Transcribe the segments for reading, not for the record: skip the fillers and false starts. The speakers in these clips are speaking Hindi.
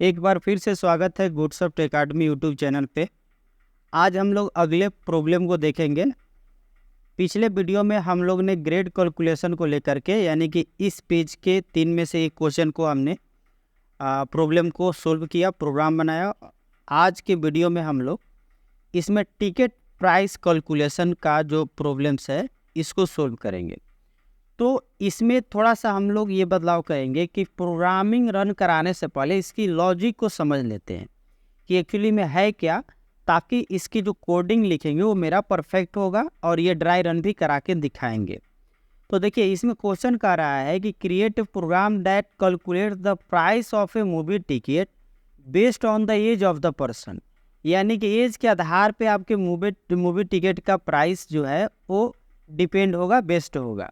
एक बार फिर से स्वागत है गुडसॉफ्ट एकेडमी यूट्यूब चैनल पे। आज हम लोग अगले प्रॉब्लम को देखेंगे। पिछले वीडियो में हम लोग ने ग्रेड कैलकुलेशन को लेकर के यानी कि इस पेज के 3 में से एक क्वेश्चन को हमने प्रॉब्लम को सोल्व किया, प्रोग्राम बनाया। आज के वीडियो में हम लोग इसमें टिकट प्राइस कैलकुलेशन का जो प्रॉब्लम्स है इसको सोल्व करेंगे। तो इसमें थोड़ा सा हम लोग ये बदलाव करेंगे कि प्रोग्रामिंग रन कराने से पहले इसकी लॉजिक को समझ लेते हैं कि एक्चुअली में है क्या, ताकि इसकी जो कोडिंग लिखेंगे वो मेरा परफेक्ट होगा और ये ड्राई रन भी करा के दिखाएंगे। तो देखिए इसमें क्वेश्चन कह रहा है कि create a program that calculate the price of a movie ticket based on the age of the person, यानी कि एज के आधार पे आपके मूवी टिकट का प्राइस जो है वो डिपेंड होगा, बेस्ड होगा।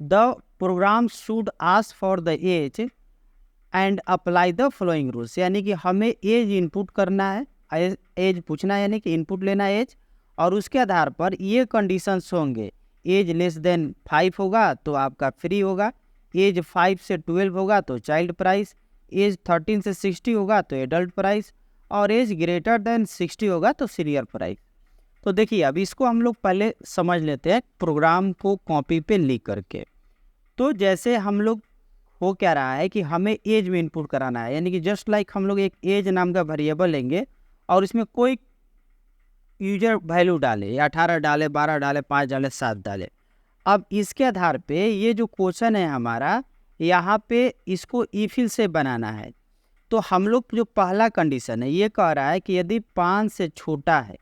The program should ask for the age and apply the following rules, यानी कि हमें एज इनपुट करना है, एज पूछना है यानी कि इनपुट लेना है एज, और उसके आधार पर ये कंडीशंस होंगे। एज लेस देन 5 होगा तो आपका फ्री होगा, एज 5 से 12 होगा तो चाइल्ड प्राइस, एज 13 से 60 होगा तो एडल्ट प्राइस, और एज ग्रेटर देन 60 होगा तो सीनियर प्राइस। तो देखिए अब इसको हम लोग पहले समझ लेते हैं प्रोग्राम को कॉपी पे लिख करके। तो जैसे हम लोग हो क्या रहा है कि हमें एज में इनपुट कराना है, यानी कि जस्ट लाइक हम लोग एक एज नाम का वेरिएबल लेंगे और इसमें कोई यूजर वैल्यू डाले, या 18 डाले, 12 डाले, 5 डाले, 7 डाले। अब इसके आधार पे ये जो क्वेश्चन है हमारा, यहाँ पे इसको इफिल से बनाना है। तो हम लोग जो पहला कंडीशन है ये कह रहा है कि यदि 5 से छोटा है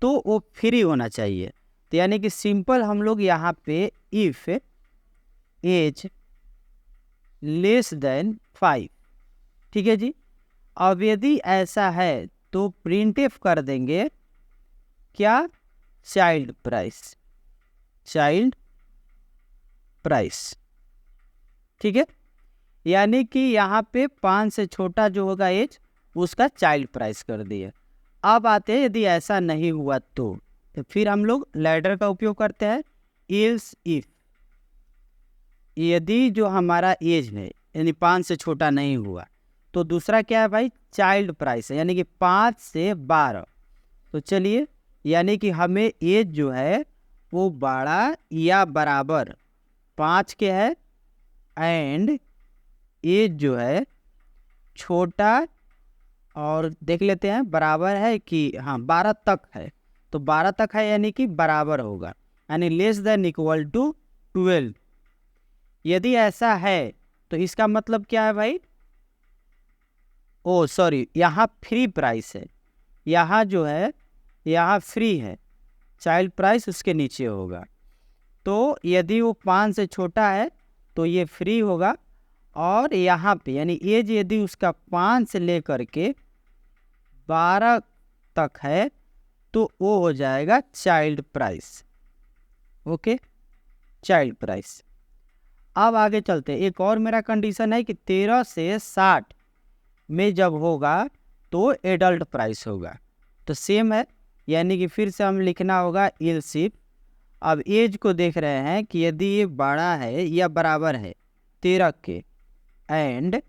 तो वो फ्री होना चाहिए। तो यानी कि सिंपल हम लोग यहाँ पे इफ एज लेस देन 5, ठीक है जी। अब यदि ऐसा है तो प्रिंट कर देंगे क्या, चाइल्ड प्राइस, चाइल्ड प्राइस, ठीक है। यानी कि यहाँ पे 5 से छोटा जो होगा एज उसका चाइल्ड प्राइस कर दिए। अब आते हैं यदि ऐसा नहीं हुआ तो फिर हम लोग लैडर का उपयोग करते हैं। इल्स इफ, यदि जो हमारा एज है यानी 5 से छोटा नहीं हुआ तो दूसरा क्या है भाई, चाइल्ड प्राइस है, यानी कि 5 से 12। तो चलिए यानी कि हमें एज जो है वो बड़ा या बराबर 5 के है, एंड एज जो है छोटा, और देख लेते हैं बराबर है कि हाँ 12 तक है। तो 12 तक है यानी कि बराबर होगा, यानी लेस देन इक्वल टू 12। यदि ऐसा है तो इसका मतलब क्या है भाई, ओ सॉरी यहाँ फ्री प्राइस है, यहाँ जो है यहाँ फ्री है, चाइल्ड प्राइस उसके नीचे होगा। तो यदि वो 5 से छोटा है तो ये फ्री होगा, और यहाँ पे यानी एज यदि उसका 5 से लेकर के 12 तक है तो वो हो जाएगा child price. Okay, child price. अब आगे चलते हैं। एक और मेरा कंडीशन है कि 13 से 60 में जब होगा तो एडल्ट प्राइस होगा। तो सेम है, यानी कि फिर से हम लिखना होगा इल्स इफ। अब एज को देख रहे हैं कि यदि ये बड़ा है या बराबर है 13 के, एंड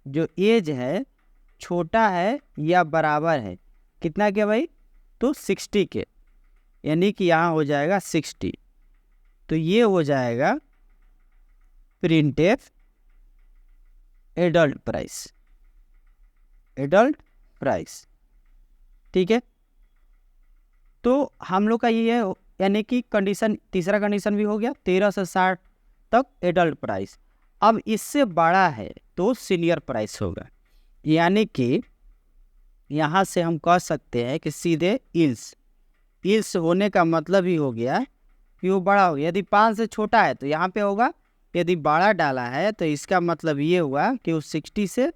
जो एज है छोटा है या बराबर है कितना के भाई, तो 60 के, यानी कि यहाँ हो जाएगा 60। तो ये हो जाएगा printf adult price, adult price, ठीक है। तो हम लोग का ये है, यानी कि कंडीशन, तीसरा कंडीशन भी हो गया 13 से 60 तक एडल्ट प्राइस। अब इससे बड़ा है तो सीनियर प्राइस होगा, यानी कि यहाँ से हम कह सकते हैं कि सीधे इल्स होने का मतलब ही हो गया कि वो बड़ा हो गया। यदि 5 से छोटा है तो यहाँ पे होगा, यदि बड़ा डाला है तो इसका मतलब ये हुआ कि वो 60 से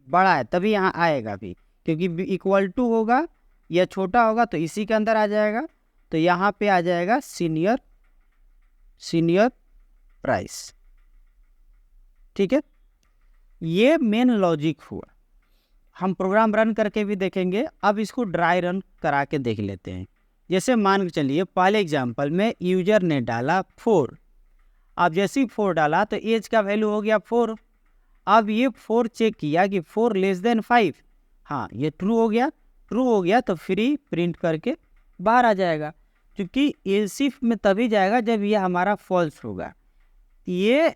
बड़ा है, तभी यहाँ आएगा भी, क्योंकि इक्वल टू होगा या छोटा होगा तो इसी के अंदर आ जाएगा। तो यहाँ पे आ जाएगा सीनियर प्राइस, ठीक है। ये मेन लॉजिक हुआ। हम प्रोग्राम रन करके भी देखेंगे। अब इसको ड्राई रन करा के देख लेते हैं। जैसे मान के चलिए पहले एग्जांपल में यूजर ने डाला 4। अब जैसे ही 4 डाला तो एज का वैल्यू हो गया 4। अब ये 4 चेक किया कि 4 लेस देन 5, हाँ ये ट्रू हो गया। ट्रू हो गया तो फ्री प्रिंट करके बाहर आ जाएगा, क्योंकि एल्स इफ में तभी जाएगा जब ये हमारा फॉल्स होगा। ये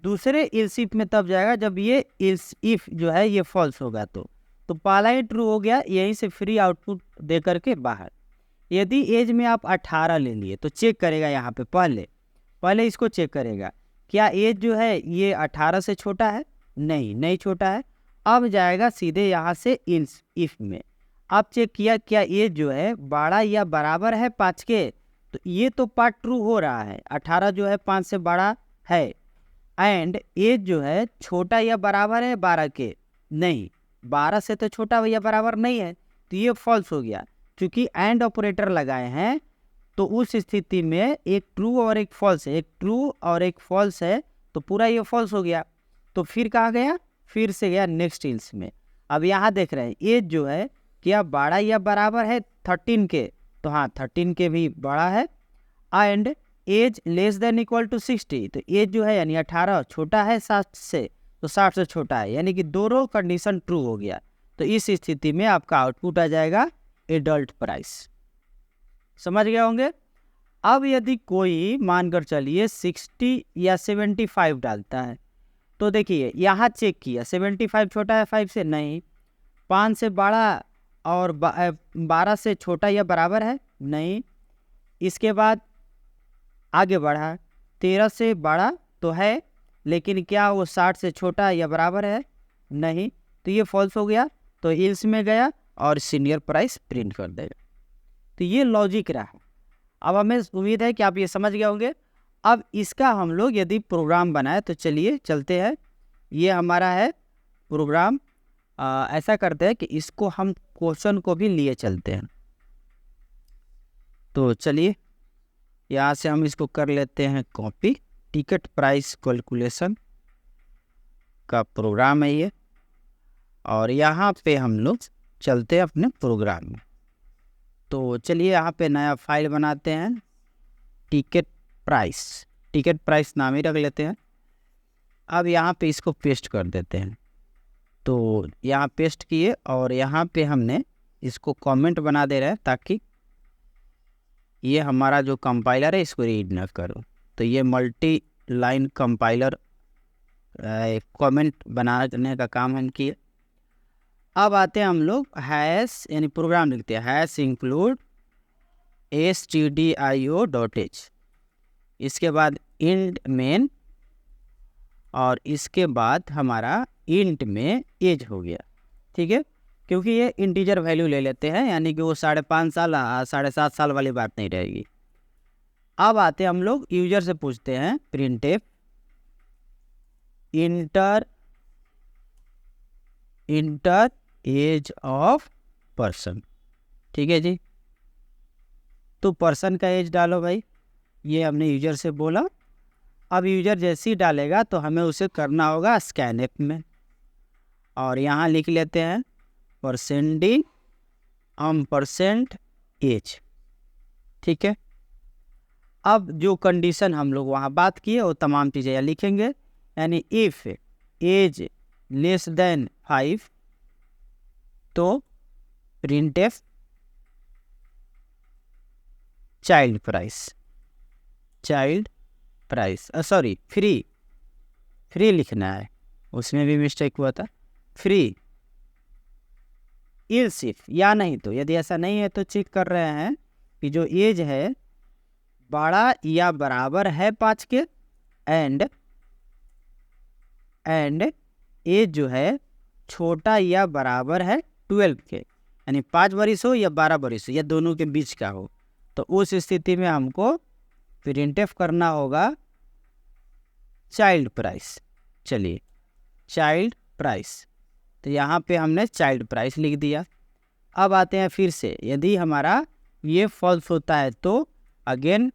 दूसरे एल्स इफ में तब जाएगा जब ये एल्स इफ जो है ये फॉल्स होगा। तो पहला ही ट्रू हो गया, यहीं से फ्री आउटपुट दे करके बाहर। यदि एज में आप 18 ले लिए तो चेक करेगा यहाँ पे, पहले इसको चेक करेगा क्या एज जो है ये 18 से छोटा है, नहीं छोटा है। अब जाएगा सीधे यहाँ से एल्स इफ में। अब चेक किया क्या एज जो है बड़ा या बराबर है 5 के, तो ये तो पार्ट ट्रू हो रहा है, 18 जो है 5 से बड़ा है। एंड एज जो है छोटा या बराबर है 12 के, नहीं 12 से तो छोटा या बराबर नहीं है, तो ये फॉल्स हो गया। क्योंकि एंड ऑपरेटर लगाए हैं तो उस स्थिति में एक ट्रू और एक फॉल्स है, एक ट्रू और एक फॉल्स है, तो पूरा ये फॉल्स हो गया। तो फिर कहाँ गया, फिर से गया नेक्स्ट एल्स में। अब यहाँ देख रहे हैं एज जो है क्या बड़ा या बराबर है 13 के, तो हाँ 13 के भी बड़ा है। And age less than equal to 60, तो एज जो है यानी 18 छोटा है 60 से, तो 60 से छोटा है, यानी कि दोनों कंडीशन ट्रू हो गया। तो इस स्थिति में आपका आउटपुट आ जाएगा एडल्ट प्राइस। समझ गए होंगे। अब यदि कोई मानकर चलिए 60 या 75 डालता है, तो देखिए यहाँ चेक किया 75 छोटा है 5 से, नहीं। 5 से बड़ा और 12 से छोटा या बराबर है, नहीं। इसके बाद आगे बढ़ा 13 से बड़ा तो है, लेकिन क्या वो 60 से छोटा या बराबर है, नहीं। तो ये फॉल्स हो गया, तो एल्स में गया और सीनियर प्राइस प्रिंट कर देगा। तो ये लॉजिक रहा। अब हमें उम्मीद है कि आप ये समझ गए होंगे। अब इसका हम लोग यदि प्रोग्राम बनाए तो चलिए चलते हैं। ये हमारा है प्रोग्राम। ऐसा करते हैं कि इसको हम क्वेश्चन को भी लिए चलते हैं। तो चलिए यहाँ से हम इसको कर लेते हैं कॉपी। टिकट प्राइस कैलकुलेशन का प्रोग्राम है ये, और यहाँ पे हम लोग चलते हैं अपने प्रोग्राम में। तो चलिए यहाँ पे नया फाइल बनाते हैं, टिकट प्राइस नाम ही रख लेते हैं। अब यहाँ पे इसको पेस्ट कर देते हैं। तो यहाँ पेस्ट किए और यहाँ पे हमने इसको कमेंट बना दे रहे हैं ताकि ये हमारा जो कंपाइलर है इसको रीड न करो। तो ये मल्टी लाइन कंपाइलर कमेंट बनाने का काम हम किए। अब आते हैं हम लोग हैश यानी प्रोग्राम लिखते हैं, हैश इंक्लूड stdio.h, इसके बाद इंट मेन, और इसके बाद हमारा इंट में एज हो गया। ठीक है, क्योंकि ये इंटीजर वैल्यू ले लेते हैं, यानी कि वो 5.5 साल 7.5 साल वाली बात नहीं रहेगी। अब आते हम लोग यूजर से पूछते हैं printf enter age of person. ठीक है जी, तो पर्सन का एज डालो भाई, ये हमने यूजर से बोला। अब यूजर जैसे ही डालेगा तो हमें उसे करना होगा स्कैनएप में, और यहाँ लिख लेते हैं %% एज। ठीक है, अब जो कंडीशन हम लोग वहाँ बात किए वो तमाम चीज़ें यहाँ लिखेंगे, यानी इफ़ एज लेस देन 5 तो printf child price sorry free लिखना है, उसमें भी मिस्टेक हुआ था, फ्री एल्स इफ, या नहीं तो यदि ऐसा नहीं है तो चेक कर रहे हैं कि जो एज है बड़ा या बराबर है 5 के, एंड एज जो है छोटा या बराबर है 12 के, यानी 5 बरिस हो या 12 बरिस हो या दोनों के बीच का हो। तो उस स्थिति में हमको प्रिंटफ करना होगा चाइल्ड प्राइस। चलिए चाइल्ड प्राइस, तो यहाँ पे हमने चाइल्ड प्राइस लिख दिया। अब आते हैं फिर से, यदि हमारा ये फॉल्स होता है तो अगेन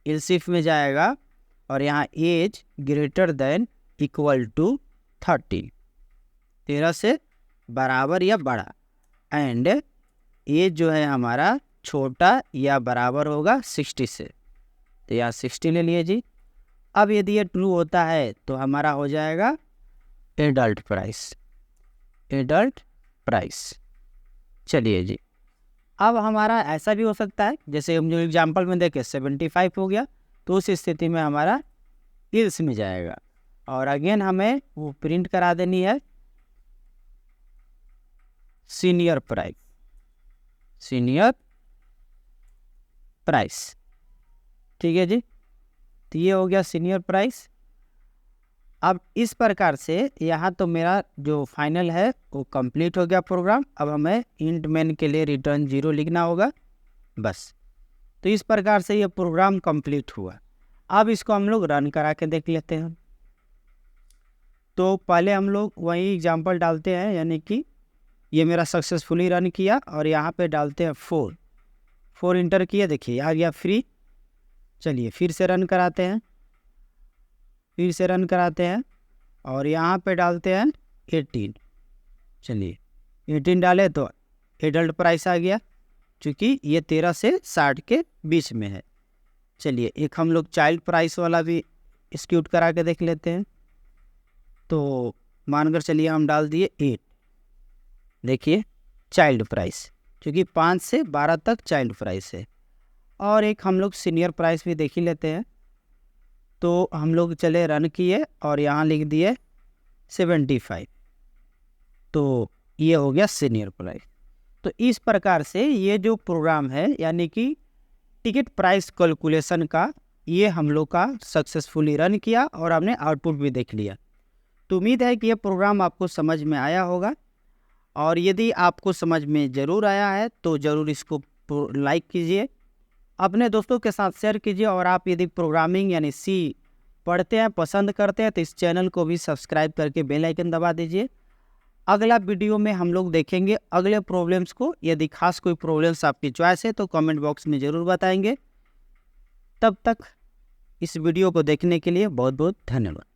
एल्स इफ में जाएगा और यहाँ age greater than equal to 13 से बराबर या बड़ा, एंड एज जो है हमारा छोटा या बराबर होगा 60 से, तो यहाँ 60 ले लिए जी। अब यदि ये ट्रू होता है तो हमारा हो जाएगा एडल्ट प्राइस, एडल्ट प्राइस। चलिए जी, अब हमारा ऐसा भी हो सकता है, जैसे हम जो एग्जाम्पल में देखें 75 हो गया, तो उस स्थिति में हमारा इल्स में जाएगा और अगेन हमें वो प्रिंट करा देनी है सीनियर प्राइस, सीनियर प्राइस। ठीक है जी, तो ये हो गया सीनियर प्राइस। अब इस प्रकार से यहाँ तो मेरा जो फाइनल है वो कंप्लीट हो गया प्रोग्राम। अब हमें इंट मेन के लिए रिटर्न 0 लिखना होगा बस। तो इस प्रकार से ये प्रोग्राम कंप्लीट हुआ। अब इसको हम लोग रन करा के देख लेते हैं। तो पहले हम लोग वही एग्जांपल डालते हैं, यानी कि ये मेरा सक्सेसफुली रन किया और यहाँ पे डालते हैं 4 इंटर किया, देखिए आ गया फ्री। चलिए फिर से रन कराते हैं, फिर से रन कराते हैं और यहाँ पे डालते हैं 18। चलिए 18 डाले तो एडल्ट प्राइस आ गया, क्योंकि ये 13 से 60 के बीच में है। चलिए एक हम लोग चाइल्ड प्राइस वाला भी एक्सिक्यूट करा के देख लेते हैं। तो मानकर चलिए हम डाल दिए 8, देखिए चाइल्ड प्राइस, क्योंकि 5 से 12 तक चाइल्ड प्राइस है। और एक हम लोग सीनियर प्राइस भी देख ही लेते हैं। तो हम लोग चले रन किए और यहाँ लिख दिए 75, तो ये हो गया सीनियर प्राइस। तो इस प्रकार से ये जो प्रोग्राम है, यानी कि टिकट प्राइस कैलकुलेशन का, ये हम लोग का सक्सेसफुली रन किया और हमने आउटपुट भी देख लिया। तो उम्मीद है कि ये प्रोग्राम आपको समझ में आया होगा, और यदि आपको समझ में ज़रूर आया है तो ज़रूर इसको लाइक कीजिए, अपने दोस्तों के साथ शेयर कीजिए। और आप यदि प्रोग्रामिंग यानी सी पढ़ते हैं, पसंद करते हैं, तो इस चैनल को भी सब्सक्राइब करके बेल आइकन दबा दीजिए। अगला वीडियो में हम लोग देखेंगे अगले प्रॉब्लम्स को। यदि खास कोई प्रॉब्लम्स आपकी चॉइस है तो कमेंट बॉक्स में ज़रूर बताएंगे। तब तक इस वीडियो को देखने के लिए बहुत बहुत धन्यवाद।